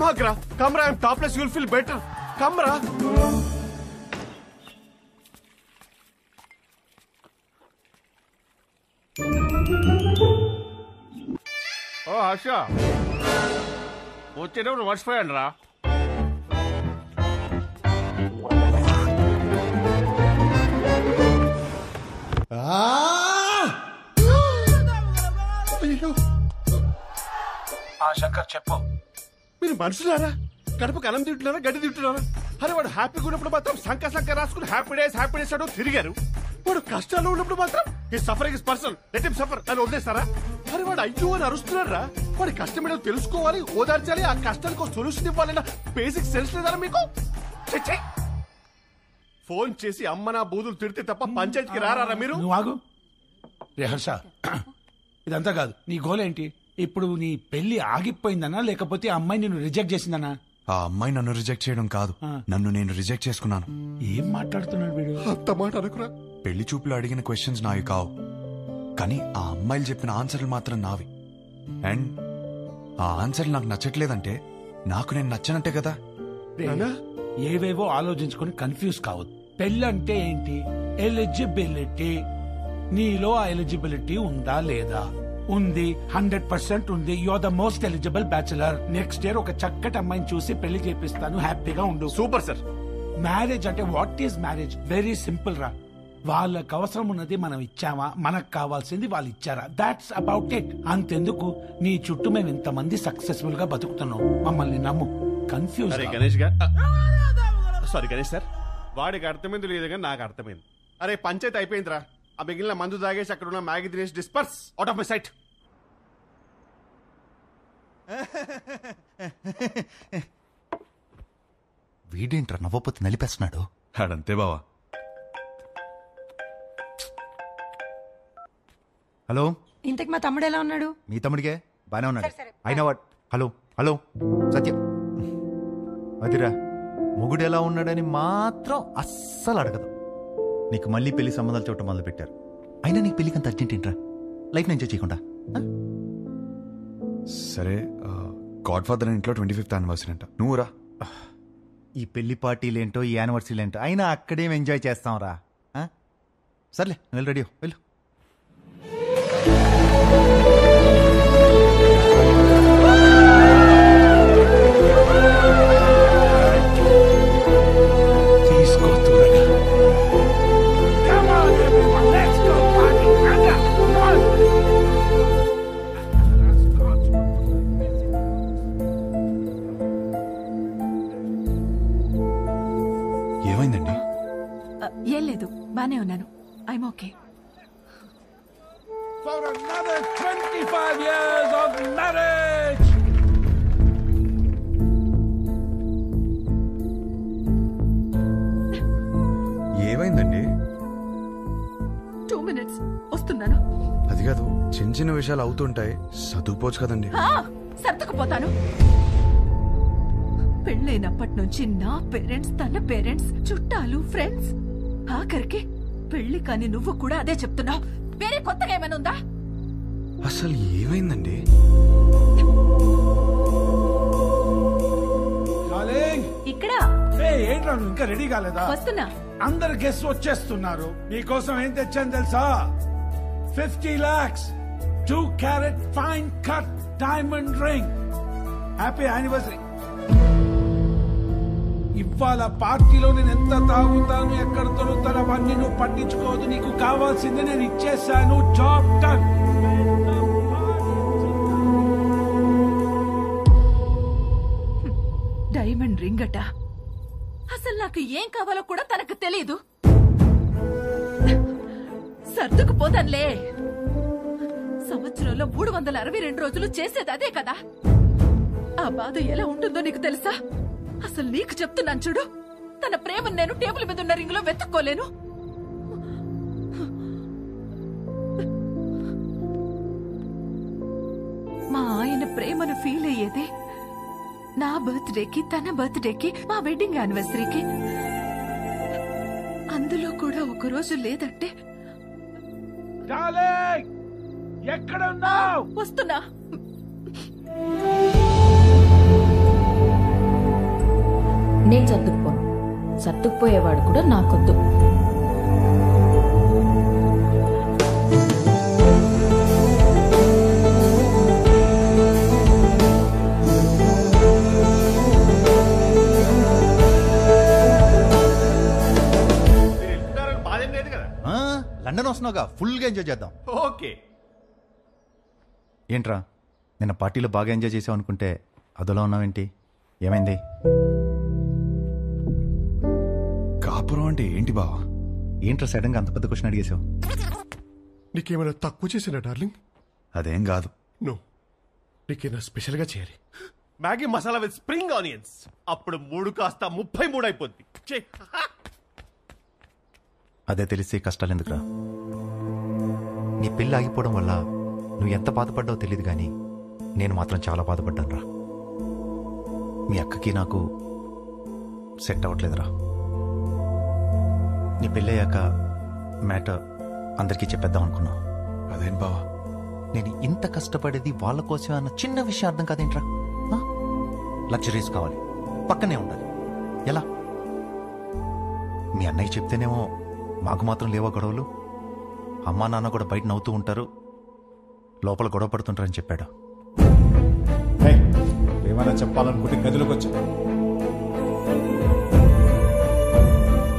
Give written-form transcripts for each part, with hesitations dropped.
hug ra. Come ra, I'm topless, you'll feel better. Come ra. Oh, Harsha. వచ్చేటప్పుడు మర్చిపోయాను రా. శంకర్ చెప్పు. మీరు మనుషులారా? కడుపుకి అన్నం తింటున్నారా, గడ్డి తింటున్నారా? అరే వాడు హ్యాపీగా ఉన్నప్పుడు మాత్రం సంక రాసుకుని హ్యాపీ డేస్ అంటూ తిరిగారు. వాడు కష్టాల్లో ఉన్నప్పుడు మాత్రం ఈ suffering is personal, let him suffer అని వదిలేస్తారా? అరే వాడు అయ్యో అని అరుస్తున్నారా? వాడి కష్టం ఏదో తెలుసుకోవాలి, ఓదార్చాలి, ఆ కష్టానికి సొల్యూషన్ ఇవ్వాలన్న బేసిక్ సెన్స్ లేదరా మీకు? ఫోన్ చేసి అమ్మ నా బూదులు తిడితే తప్ప పంచాయతీకి రారా మీరు? నువ్వు ఆగు. రే హర్ష, ఇదంతా కాదు. నీ గోల్ ఏంటి? ఇప్పుడు నీ పెళ్లి ఆగిపోయిందనా లేకపోతే ఆ అమ్మాయి నిన్ను రిజెక్ట్ చేసిందనా? ఆ అమ్మాయి నన్ను రిజెక్ట్ చేయడం కాదు, నన్ను నేను రిజెక్ట్ చేసుకున్నాను. ఏం మాట్లాడుతున్నాడు వీడు? అంత మాట అనుకురా. పెళ్లి చూపులు అడిగిన క్వశ్చన్స్ నావి కావు, కానీ ఆ అమ్మాయిలు చెప్పిన ఆన్సర్లు మాత్రం నావి. అండ్ ఆ ఆన్సర్లు నాకు నచ్చట్లేదంటే నాకు నేను నచ్చనంటే కదా. ఏవేవో ఆలోచించుకొని కన్ఫ్యూజ్ కావద్దు. పెళ్ళంటే ఏంటి? ఎలిజిబిలిటీ. నీలో ఆ ఎలిజిబిలిటీ ఉందా లేదా? ఉంది, 100% ఉంది. You are the most eligible bachelor. Next year ఒక చక్కటి అమ్మాయిని చూసి పెళ్లి చేపిస్తాను, హ్యాపీగా ఉండు. Super sir. మ్యారేజ్ అంటే what is marriage? Very simple రా. వాళ్ళకి అవసరం ఉన్నది మనం ఇచ్చామా, మనకు కావాల్సింది వాళ్ళు ఇచ్చారా? That's about it. అంతెందుకు నీ చుట్టూ మేము ఇంతమంది సక్సెస్ఫుల్ గా బతుకుతున్నాం. మమ్మల్ని నమ్ము. Confuse. Ganesh sorry Ganesh sir, వాడికి అర్థమైంది లేదు కానీ నాకు అర్థమైంది. అరే పంచాయతీ అయిపోయిందిరా. ఆ మిగిలిన మందు తాగేసి అక్కడ ఉన్న మ్యాగీ తినేసి disperse out of my sight. వీడేంట్రా నవ్వపోతే నలిపేస్తున్నాడు? ఆడంతే బావా. హలో, ఇంతకు మా తమ్ముడు ఎలా ఉన్నాడు? మీ తమ్ముడికే బానే ఉన్నాడు. అయినా వాట్? హలో హలో సత్యం, అదిరా మొగుడు ఎలా ఉన్నాడని మాత్రం అస్సలు అడగదు. నీకు మళ్ళీ పెళ్లి సంబంధాలు చూడటం మొదలు పెట్టారు. అయినా నీకు పెళ్లికి అంత అర్జెంట్ ఏంట్రా? లైఫ్ ఎంజాయ్ చేయకుండా? సరే, గాడ్ ఫాదర్ ఇంట్లో 25th యానివర్సరీ అంట, నువ్వు రా. ఈ పెళ్లి పార్టీలేంటో, ఈ యానివర్సరీలేంటో, అయినా అక్కడేం ఎంజాయ్ చేస్తాం రా. సర్లే, నువ్వు రెడీ వెళ్ళు. ఏమైందండి? ఏం లేదు, బానే ఉన్నాను. I'm okay. For another 25 years of marriage. ఏమైందండి? 2 minutes వస్తున్నాను. అది కాదు, చిన్న చిన్న విషయాలు అవుతుంటాయి, చదువుకోవచ్చు కదండి. సర్దుకుపోతాను. పెళ్ళైనప్పటి నుంచి నా పేరెంట్స్, తన పేరెంట్స్, చుట్టాలు, ఫ్రెండ్స్, ఆఖరికి పెళ్లి కాని నువ్వు కూడా అదే చెప్తున్నావు. వేరే కొత్తగా ఏమైనా ఉందా? అసలు ఏమైందండి? ఇక్కడ ఏంట్రా నువ్వు ఇంకా రెడీ కాలేదా? వస్తున్నా. అందరు గెస్ట్ వచ్చేస్తున్నారు. నీకోసం ఏం తెచ్చాను తెలుసా? 50 lakhs 2 carat fine cut diamond ring. Happy anniversary. ఇవాళ పార్టీలో నేను ఎంత తాగుతాను, ఎక్కడ దొరుకుతాను అవన్నీ నువ్వు పట్టించుకోవద్దు. నీకు కావాల్సింది నేను ఇచ్చేసాను. Job done. డైమండ్ రింగ్ అట. అసలు నాకు ఏం కావాలో కూడా తనకు తెలీదు. సర్దుకుపోతానులే. సంవత్సరంలో 362 రోజులు చేసేది అదే కదా. ఆ బాధ ఎలా ఉంటుందో నీకు తెలుసా? అసలు నీకు చెప్తున్నాను చూడు, తన ప్రేమను నేను టేబుల్ మీద ఉన్న రింగ్ లో వెతుక్కోలేను. మా ఆయన ప్రేమను ఫీల్ అయ్యేదే నా బర్త్డేకి, తన బర్త్డేకి, మా వెడ్డింగ్ యానివర్సరీకి. అందులో కూడా ఒక రోజు లేదంటే ఎక్కడ ఉన్నావు? వస్తున్నా. నేను సర్దుకుపోను. సర్దుకుపోయేవాడు కూడా నాకొద్దు. మీరు వెళ్తున్నారని బాధ ఏం లేదు కదా. లండన్ వస్తున్నావుగా, ఫుల్గా ఎంజాయ్ చేద్దాం. ఓకే. ఏంట్రా నిన్న పార్టీలో బాగా ఎంజాయ్ చేసావు అనుకుంటే అదోలా ఉన్నావేంటి? ఏమైంది? కాపురం అంటే ఏంటి బావా? ఏంట్రా సడన్గా అంత పెద్ద క్వశ్చన్ అడిగేసావు? నీకేమైనా తక్కువ చేసినా డార్లింగ్? అదేం కాదు. నో, నీకేనా స్పెషల్ గా చేయాలి. Maggi masala with spring onions. అప్పుడు 3 కాస్త 33 అయిపోద్ది. ఛే! అదే తెలిసి కష్టాలు ఎందుకురా? నీ పెళ్ళి ఆగిపోవడం వల్ల నువ్వు ఎంత బాధపడ్డావో తెలియదు కానీ నేను మాత్రం చాలా బాధపడ్డాను రా. మీ అక్కకి నాకు సెట్ అవ్వట్లేదురా. నీ పెళ్ళయ్యాక మ్యాటర్ అందరికీ చెప్పేద్దాం అనుకున్నా. అదేం బావా? నేను ఇంత కష్టపడేది వాళ్ళ కోసమే అన్న చిన్న విషయం అర్థం కాదేంట్రా? లగ్జరీస్ కావాలి, పక్కనే ఉండాలి. ఎలా? మీ అన్నయ్య చెప్తేనేమో మాకు మాత్రం లేవా గొడవలు? అమ్మా నాన్న కూడా బయట నవ్వుతూ ఉంటారు, లోపల గొడవ పడుతుంటారని చెప్పాడు. ఏమైనా చెప్పాలనుకుంటే గదిలోకి వచ్చా.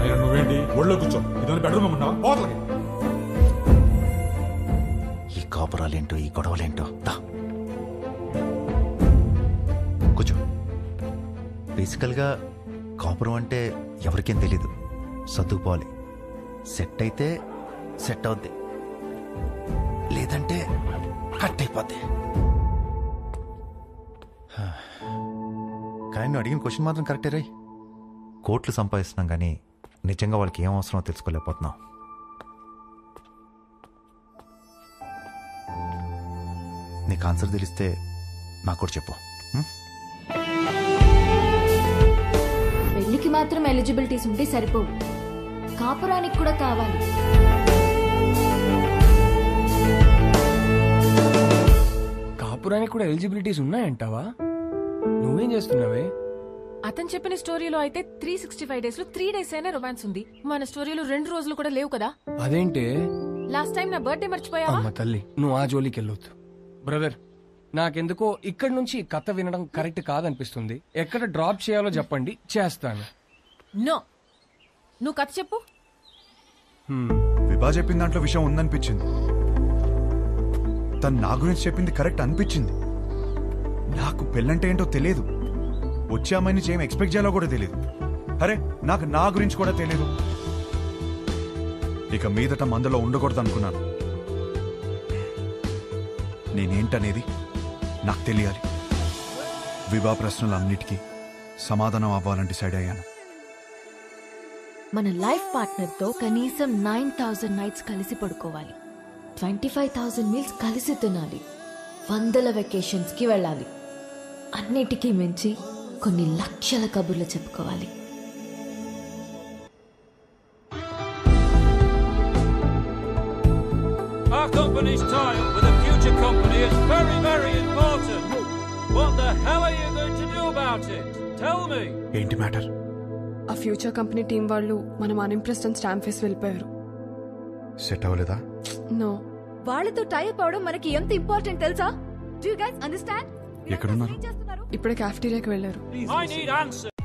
అయినా నువ్వేంటి ఒళ్ళో కూర్చో? ఇదని బెడ్రూమ్ ఉన్నావా? పోతలకి. ఈ కాపురాలేంటో, ఈ గొడవలేంటో. దా కూర్చో. బేసికల్గా కాపురం అంటే ఎవరికేం తెలీదు. సర్దుకుపోవాలి. సెట్ అయితే సెట్ అవుద్ది, లేదంటే కట్ అయిపోద్ది. కానీ నువ్వు అడిగిన క్వశ్చన్ మాత్రం కరెక్టే రై. కోట్లు సంపాదిస్తున్నాం కానీ నిజంగా వాళ్ళకి ఏం అవసరమో తెలుసుకోలేకపోతున్నాం. నీకు ఆన్సర్ తెలిస్తే నాకు కూడా చెప్పు. పెళ్లికి మాత్రం ఎలిజిబిలిటీస్ ఉంటే సరిపోవు, కాపురానికి కూడా కావాలి. కాపురానికి కూడా ఎలిజిబిలిటీస్ ఉన్నాయంటావా? నువ్వేం చేస్తున్నావే? అతను చెప్పిన స్టోరీలో అయితే 365 డేస్ లో 3 days అయినా రొమాన్స్ ఉంది. మన స్టోరీలో 2 రోజులు కూడా లేవు కదా. అదేంటే? లాస్ట్ టైం నా బర్త్డే మర్చిపోయావా? అమ్మ తల్లి, నువ్వు ఆ జోలికి వెళ్ళొద్దు. బ్రదర్, నాకెందుకో ఇక్కడి నుంచి కథ వినడం కరెక్ట్ కాదనిపిస్తుంది. ఎక్కడ డ్రాప్ చేయాలో చెప్పండి, చేస్తాను. నో, నువ్వు కథ చెప్పు. విభా చెప్పిన దాంట్లో విషయం ఉందనిపించింది. తను నా గురించి చెప్పింది కరెక్ట్ అనిపించింది. నాకు పెళ్ళంటే ఏంటో తెలియదు. వచ్చే అమ్మాయి నుంచి ఏం ఎక్స్పెక్ట్ చేయాలో కూడా తెలియదు. అరే, నాకు నా గురించి కూడా తెలియదు. ఇక మీదట మందులో ఉండకూడదు అనుకున్నాను. నేనేంటనేది నాకు తెలియాలి. విభా ప్రశ్నలన్నిటికీ సమాధానం అవ్వాలని డిసైడ్ అయ్యాను. మన లైఫ్ పార్ట్నర్ తో కనీసం 9,000 nights కలిసి పడుకోవాలి, 25,000 meals కలిసి తినాలి, 100 vacations కి వెళ్ళాలి. అన్నిటికీ మించి కొన్ని లక్షల కబుర్లు చెప్పుకోవాలి. Our company's tie-up with a future company is very, very important. What the hell are you going to do about it? Tell me. ఏంటి మ్యాటర్? ఆ ఫ్యూచర్ కంపెనీ టీం వాళ్ళు మనం అన్ఇంప్రెస్డ్ అని స్టాంప్ వేసి వెళ్ళిపోయారు. సెట్ అవ్వలేదా? నో. వాళ్ళతో టైప్ అవడం మనకి ఎంత ఇంపార్టెంట్ తెలుసా? Do you guys understand? ఎక్కడున్నారు? ఇప్పుడే కాఫ్టీరియాకి వెళ్ళారు. I need answers.